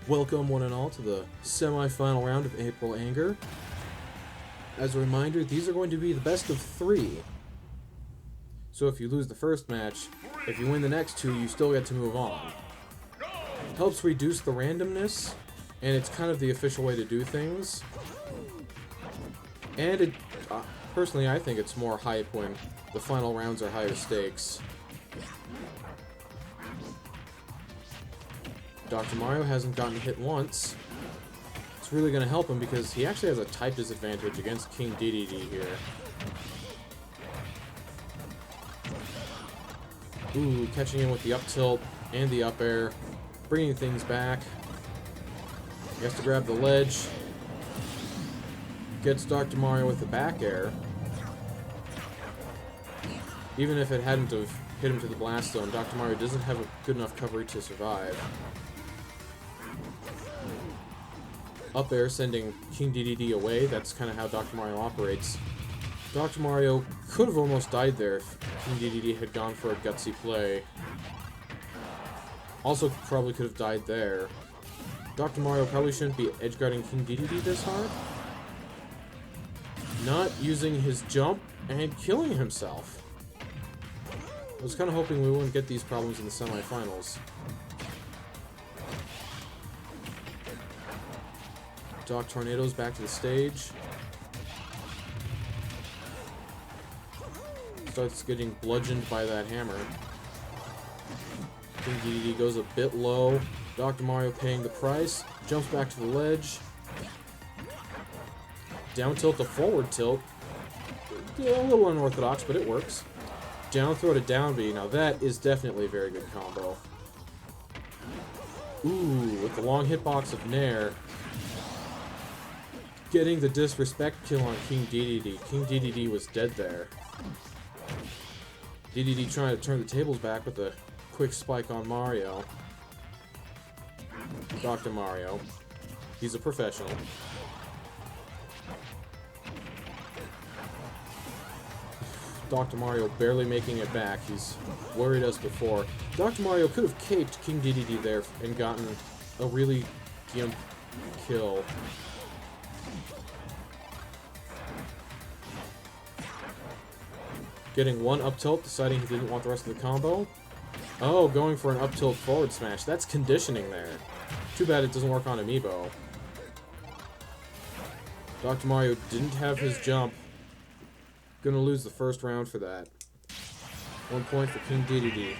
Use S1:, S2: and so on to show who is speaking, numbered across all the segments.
S1: Welcome one and all to the semi-final round of April Anger. As a reminder, these are going to be the best of 3. So if you lose the first match, if you win the next 2, you still get to move on. Helps reduce the randomness, and it's kind of the official way to do things. And it, personally, I think it's more hype when the final rounds are higher stakes. Dr. Mario hasn't gotten hit once. It's really going to help him because he actually has a type disadvantage against King DDD here. Ooh, catching him with the up tilt and the up air, bringing things back. He has to grab the ledge. Gets Dr. Mario with the back air. Even if it hadn't have hit him to the blast zone, Dr. Mario doesn't have a good enough coverage to survive. Up air sending King DDD away. That's kind of how Dr. Mario operates. Dr. Mario could have almost died there if King DDD had gone for a gutsy play. Also probably could have died there. Dr. Mario probably shouldn't be edgeguarding King DDD this hard. Not using his jump and killing himself. I was kind of hoping we wouldn't get these problems in the semifinals. Doc Tornado's back to the stage. Starts getting bludgeoned by that hammer. King DDD goes a bit low. Dr. Mario paying the price. Jumps back to the ledge. Down tilt to forward tilt. Yeah, a little unorthodox, but it works. Down throw to down B. Now that is definitely a very good combo. Ooh, with the long hitbox of Nair. Getting the disrespect kill on King DDD. King DDD was dead there. DDD trying to turn the tables back with a quick spike on Mario. Dr. Mario. He's a professional. Dr. Mario barely making it back. He's worried as before. Dr. Mario could have caped King DDD there and gotten a really gimp kill. Getting one up tilt, deciding he didn't want the rest of the combo. Oh, going for an up tilt forward smash. That's conditioning there. Too bad it doesn't work on Amiibo. Dr. Mario didn't have his jump. Gonna lose the first round for that. 1 point for King DDD.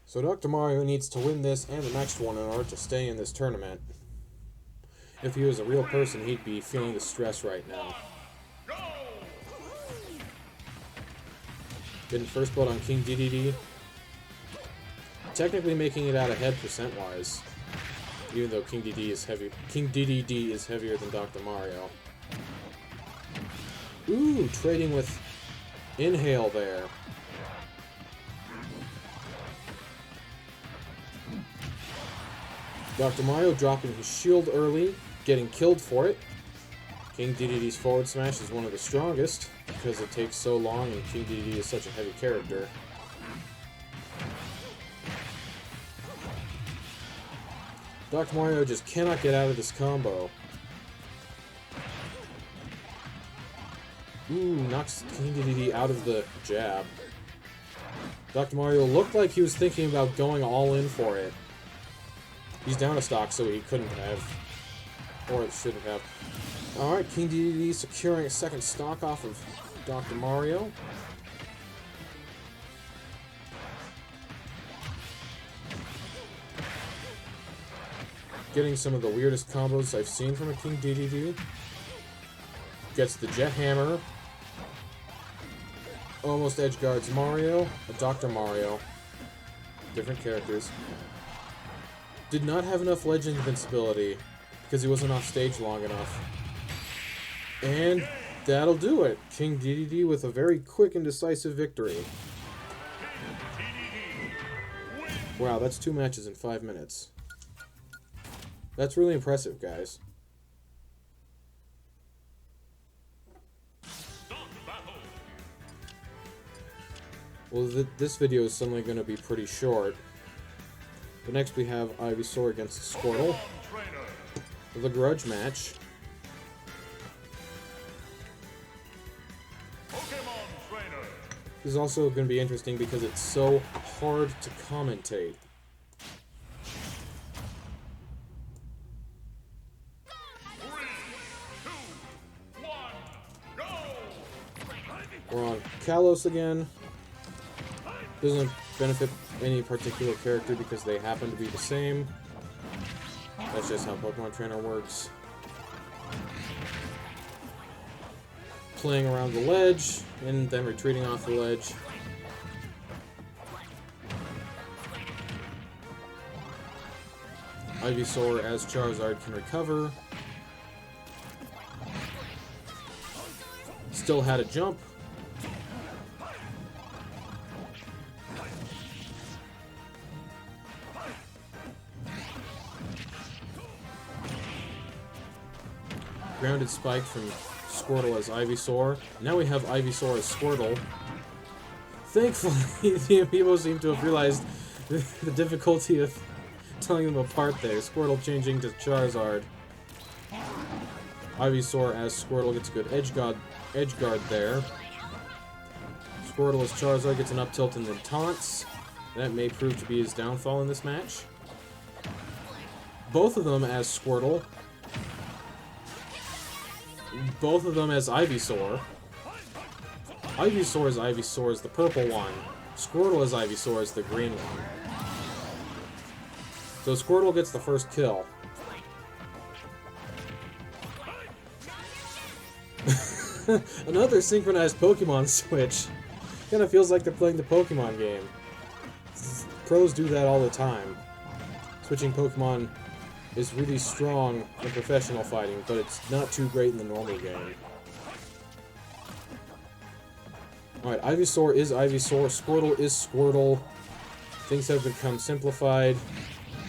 S1: So Dr. Mario needs to win this and the next one in order to stay in this tournament. If he was a real person, he'd be feeling the stress right now. Getting first blood on King DDD. Technically making it out ahead percent-wise. Even though King DDD is heavier than Dr. Mario. Ooh, trading with Inhale there. Dr. Mario dropping his shield early, getting killed for it. King DDD's forward smash is one of the strongest, because it takes so long and King DDD is such a heavy character. Dr. Mario just cannot get out of this combo. Ooh, knocks King DDD out of the jab. Dr. Mario looked like he was thinking about going all in for it. He's down a stock, so he couldn't have. Or it shouldn't have. Alright, King DDD securing a second stock off of Dr. Mario. Getting some of the weirdest combos I've seen from a King DDD. Gets the Jet Hammer. Almost edge guards Mario. A Dr. Mario. Different characters. Did not have enough legend invincibility because he wasn't off stage long enough. And that'll do it. King DDD with a very quick and decisive victory. Wow, that's 2 matches in 5 minutes. That's really impressive, guys. Well, this video is suddenly going to be pretty short. But next we have Ivysaur against Squirtle. The grudge match. This is also going to be interesting because it's so hard to commentate. We're on Kalos again. Doesn't benefit any particular character because they happen to be the same. That's just how Pokemon Trainer works. Playing around the ledge, and then retreating off the ledge. Ivysaur as Charizard can recover. Still had a jump. Grounded Spike from Squirtle as Ivysaur. Now we have Ivysaur as Squirtle. Thankfully, the amiibo seem to have realized the difficulty of telling them apart there. Squirtle changing to Charizard. Ivysaur as Squirtle gets a good edge guard there. Squirtle as Charizard gets an up tilt and then taunts. That may prove to be his downfall in this match. Both of them as Squirtle. Both of them as Ivysaur. Ivysaur is the purple one. Squirtle as Ivysaur is the green one. So Squirtle gets the first kill. Another synchronized Pokemon switch. Kinda feels like they're playing the Pokemon game. Pros do that all the time. Switching Pokemon is really strong in professional fighting, but it's not too great in the normal game. Alright, Ivysaur is Ivysaur, Squirtle is Squirtle. Things have become simplified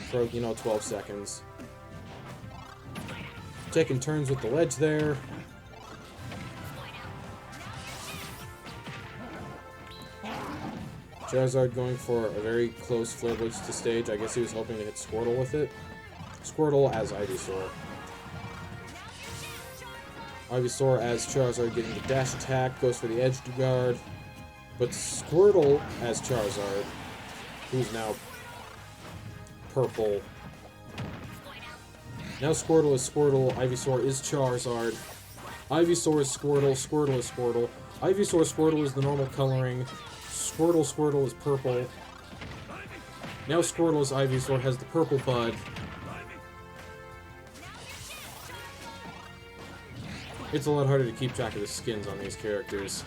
S1: for, 12 seconds. Taking turns with the ledge there. Charizard going for a very close Flare Blitz to stage. I guess he was hoping to hit Squirtle with it. Squirtle as Ivysaur. Ivysaur as Charizard getting the dash attack, goes for the edge guard. But Squirtle as Charizard, who's now purple. Now Squirtle is Squirtle, Ivysaur is Charizard. Ivysaur is Squirtle, Squirtle is Squirtle. Ivysaur Squirtle is the normal coloring. Squirtle is purple. Now Squirtle as Ivysaur has the purple bud. It's a lot harder to keep track of the skins on these characters.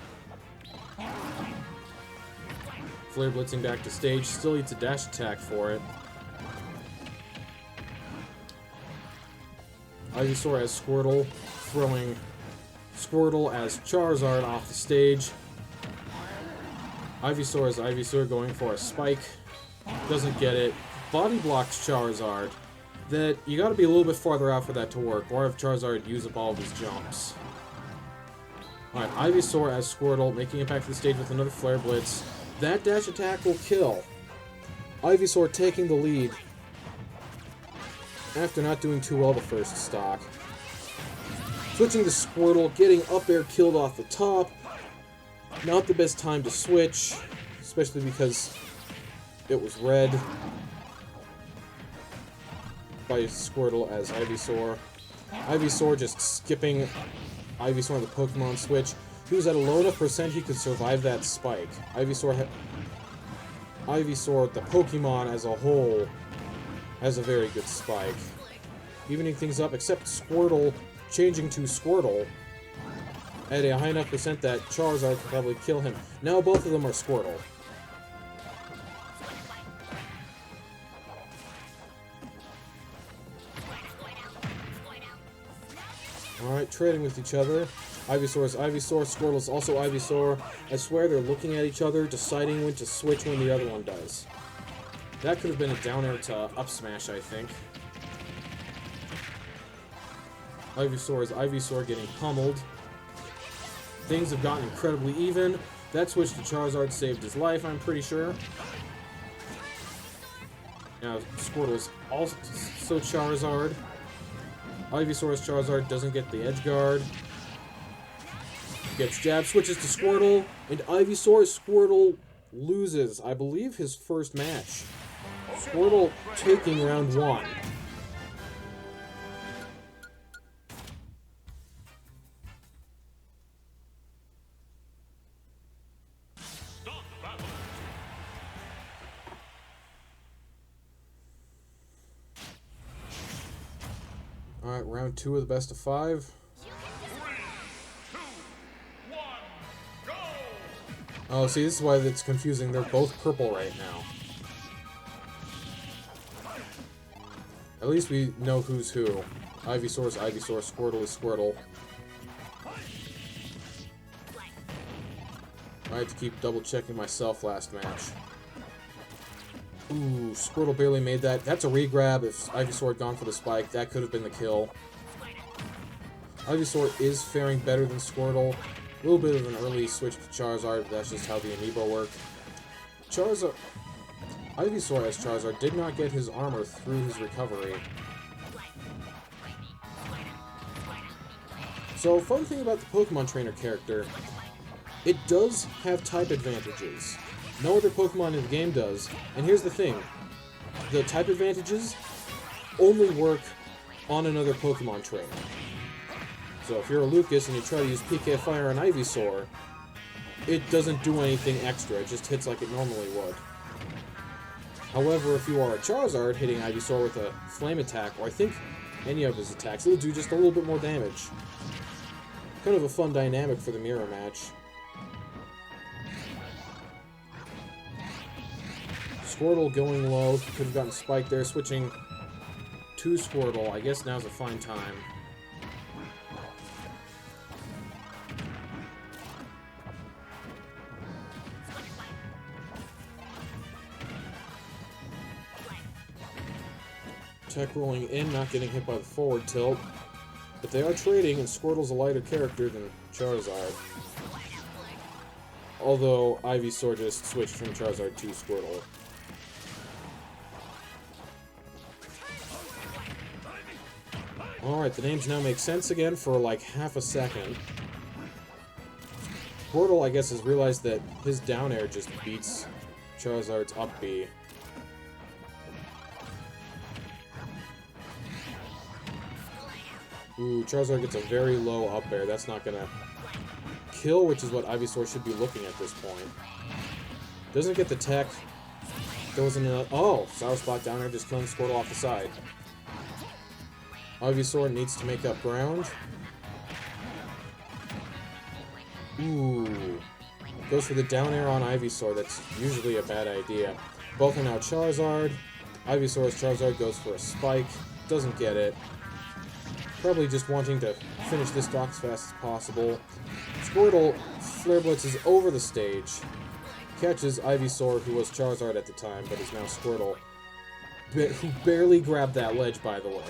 S1: Flare blitzing back to stage, still eats a dash attack for it. Ivysaur as Squirtle, throwing Squirtle as Charizard off the stage. Ivysaur as Ivysaur going for a spike. Doesn't get it. Body blocks Charizard. That you gotta be a little bit farther out for that to work, or have Charizard use up all of his jumps. Alright, Ivysaur as Squirtle, making it back to the stage with another Flare Blitz. That dash attack will kill. Ivysaur taking the lead after not doing too well the first stock. Switching to Squirtle, getting up air killed off the top. Not the best time to switch, especially because it was red. By Squirtle as Ivysaur. Ivysaur just skipping Ivysaur on the Pokemon switch. He was at a low enough percent he could survive that spike. Ivysaur, the Pokemon as a whole, has a very good spike. Evening things up, except Squirtle changing to Squirtle at a high enough percent that Charizard could probably kill him. Now both of them are Squirtle. Alright, trading with each other. Ivysaur is Ivysaur, Squirtle is also Ivysaur. I swear they're looking at each other, deciding when to switch when the other one does. That could have been a down air to up smash, I think. Ivysaur is Ivysaur getting pummeled. Things have gotten incredibly even. That switch to Charizard saved his life, I'm pretty sure. Now, Squirtle's also Charizard. Ivysaur's Charizard doesn't get the Edge Guard. Gets jabbed, switches to Squirtle, and Ivysaur's Squirtle loses, I believe, his first match. Squirtle taking round 1. Alright, round 2 of the best of 5. Oh, see, this is why it's confusing. They're both purple right now. At least we know who's who. Ivysaur's Ivysaur, Squirtle is Squirtle. I had to keep double-checking myself last match. Ooh, Squirtle barely made that. That's a re-grab. If Ivysaur had gone for the spike, that could have been the kill. Ivysaur is faring better than Squirtle. A little bit of an early switch to Charizard, but that's just how the amiibo work. Ivysaur as Charizard did not get his armor through his recovery. So, fun thing about the Pokemon Trainer character, it does have type advantages. No other Pokemon in the game does. And here's the thing. The type advantages only work on another Pokemon trainer. So if you're a Lucas and you try to use PK Fire on Ivysaur, it doesn't do anything extra. It just hits like it normally would. However, if you are a Charizard hitting Ivysaur with a Flame attack, or I think any of his attacks, it'll do just a little bit more damage. Kind of a fun dynamic for the mirror match. Squirtle going low, could have gotten spiked there, switching to Squirtle. I guess now's a fine time. Tech rolling in, not getting hit by the forward tilt. But they are trading, and Squirtle's a lighter character than Charizard. Although Ivysaur just switched from Charizard to Squirtle. Alright, the names now make sense again for like half a second. Squirtle, I guess, has realized that his down air just beats Charizard's up B. Ooh, Charizard gets a very low up air. That's not gonna kill, which is what Ivysaur should be looking at this point. Doesn't get the tech. Goes in a... Oh! Sour Spot down air, just killing Squirtle off the side. Ivysaur needs to make up ground. Ooh. Goes for the down air on Ivysaur. That's usually a bad idea. Both are now Charizard. Ivysaur's Charizard goes for a spike. Doesn't get it. Probably just wanting to finish this dock as fast as possible. Squirtle Flare Blitzes over the stage. Catches Ivysaur, who was Charizard at the time, but is now Squirtle. Who barely grabbed that ledge, by the way.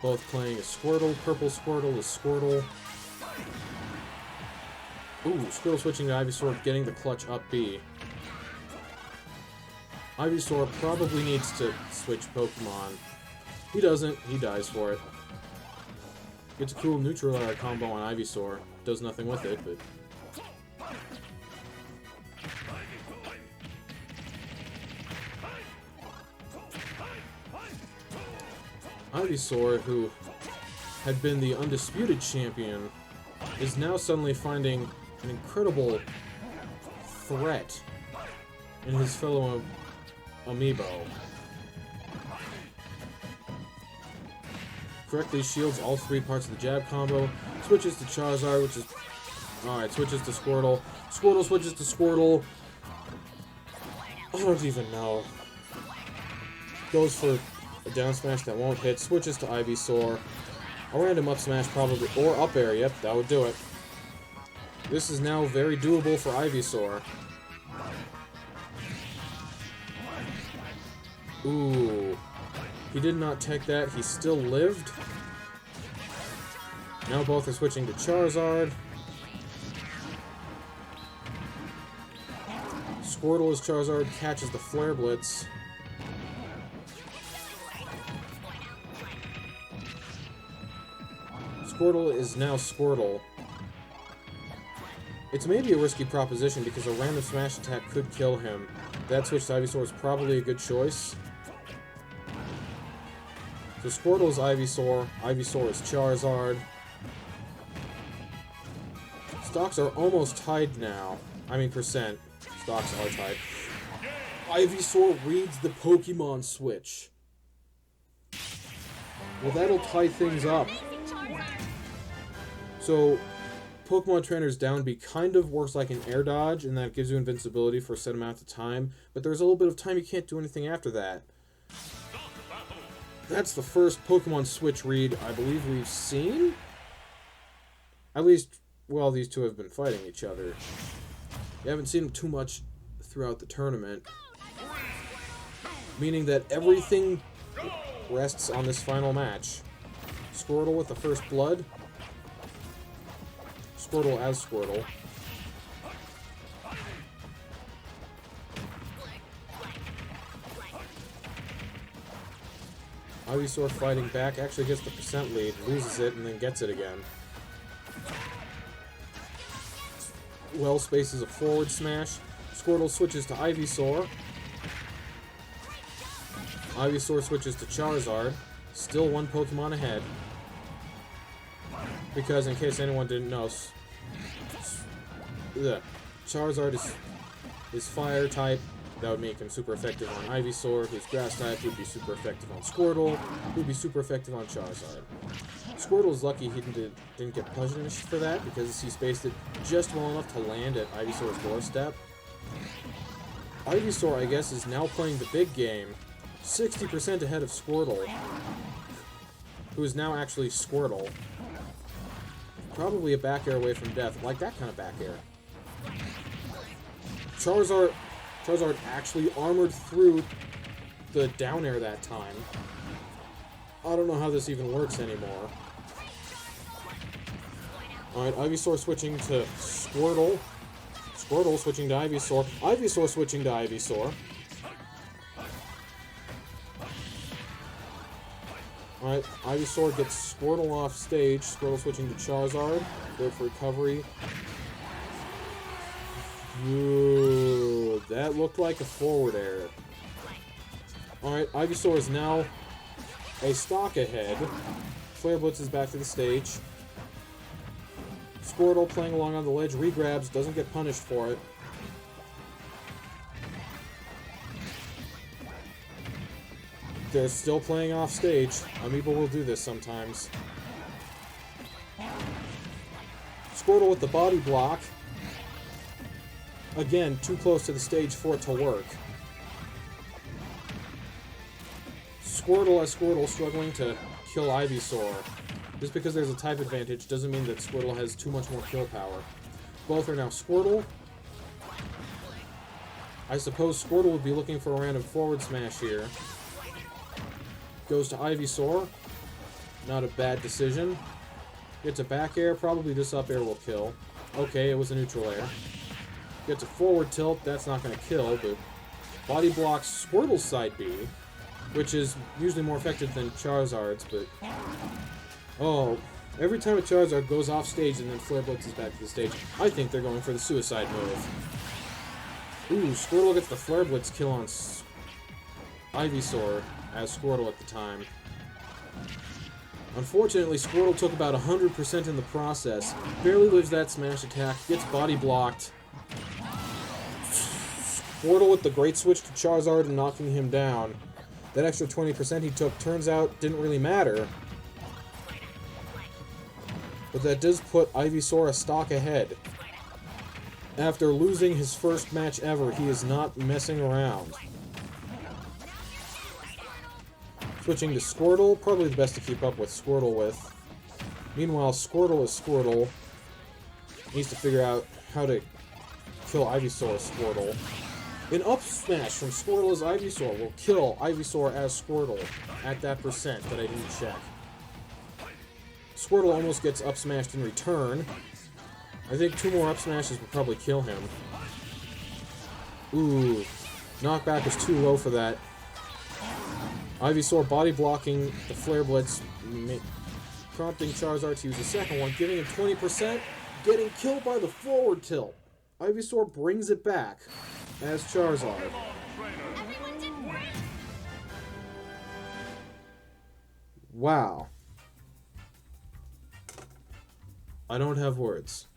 S1: Both playing as Squirtle. Purple Squirtle is Squirtle. Ooh, Squirtle switching to Ivysaur, getting the clutch up B. Ivysaur probably needs to switch Pokemon. He doesn't. He dies for it. Gets a cool neutral air combo on Ivysaur. Does nothing with it, but... Ivysaur, who had been the undisputed champion, is now suddenly finding an incredible threat in his fellow amiibo. Correctly shields all three parts of the jab combo. Switches to Charizard, which is... Alright, switches to Squirtle. Squirtle switches to Squirtle. I don't even know. Goes for a down smash that won't hit. Switches to Ivysaur. A random up smash probably. Or up air, yep, that would do it. This is now very doable for Ivysaur. Ooh. He did not take that. He still lived. Now both are switching to Charizard. Squirtle as Charizard catches the Flare Blitz. Squirtle is now Squirtle. It's maybe a risky proposition because a random smash attack could kill him. That switch to Ivysaur is probably a good choice. So Squirtle is Ivysaur, Ivysaur is Charizard. Stocks are almost tied now. I mean percent. Stocks are tied. Ivysaur reads the Pokemon switch. Well, that'll tie things up. So, Pokemon Trainer's Down B kind of works like an air dodge, and that gives you invincibility for a set amount of time, but there's a little bit of time you can't do anything after that. That's the first Pokemon Switch read I believe we've seen? At least, well, these two have been fighting each other. You haven't seen them too much throughout the tournament. Meaning that everything rests on this final match. Squirtle with the first blood. Squirtle as Squirtle. Ivysaur fighting back, actually gets the percent lead, loses it, and then gets it again. Well spaces a forward smash. Squirtle switches to Ivysaur. Ivysaur switches to Charizard. Still one Pokemon ahead. Because, in case anyone didn't know, Charizard is fire type. That would make him super effective on Ivysaur, who's grass type, would be super effective on Squirtle, who would be super effective on Charizard. Squirtle's lucky he didn't get punished for that, because he spaced it just well enough to land at Ivysaur's doorstep. Ivysaur, I guess, is now playing the big game, 60% ahead of Squirtle, who is now actually Squirtle. Probably a back air away from death, like that kind of back air. Charizard actually armored through the down air that time. I don't know how this even works anymore. Alright, Ivysaur switching to Squirtle. Squirtle switching to Ivysaur. Ivysaur switching to Ivysaur. Alright, Ivysaur gets Squirtle off stage. Squirtle switching to Charizard. Good for recovery. Ooh, that looked like a forward air. Alright, Ivysaur is now a stock ahead. Flare Blitz is back to the stage. Squirtle playing along on the ledge, regrabs, doesn't get punished for it. They're still playing off stage. Amiibo will do this sometimes. Squirtle with the body block. Again, too close to the stage for it to work. Squirtle as Squirtle struggling to kill Ivysaur. Just because there's a type advantage doesn't mean that Squirtle has too much more kill power. Both are now Squirtle. I suppose Squirtle would be looking for a random forward smash here. Goes to Ivysaur. Not a bad decision. Gets a back air. Probably this up air will kill. Okay, it was a neutral air. Gets a forward tilt. That's not going to kill, but body blocks Squirtle's side B, which is usually more effective than Charizard's, but... Oh, every time a Charizard goes off stage and then Flare Blitz is back to the stage, I think they're going for the suicide move. Ooh, Squirtle gets the Flare Blitz kill on Ivysaur as Squirtle at the time. Unfortunately, Squirtle took about 100% in the process. Barely lives that smash attack, gets body blocked. Squirtle with the great switch to Charizard and knocking him down. That extra 20% he took turns out didn't really matter. But that does put Ivysaur a stock ahead. After losing his first match ever, he is not messing around. Switching to Squirtle, probably the best to keep up with Squirtle with. Meanwhile, Squirtle is Squirtle. Needs to figure out how to kill Ivysaur Squirtle. An up smash from Squirtle as Ivysaur will kill Ivysaur as Squirtle at that percent that I didn't check. Squirtle almost gets up smashed in return. I think 2 more up smashes would probably kill him. Ooh. Knockback is too low for that. Ivysaur body blocking the Flare Blitz, prompting Charizard to use the second one, giving him 20%, getting killed by the forward tilt. Ivysaur brings it back as Charizard. Wow. I don't have words.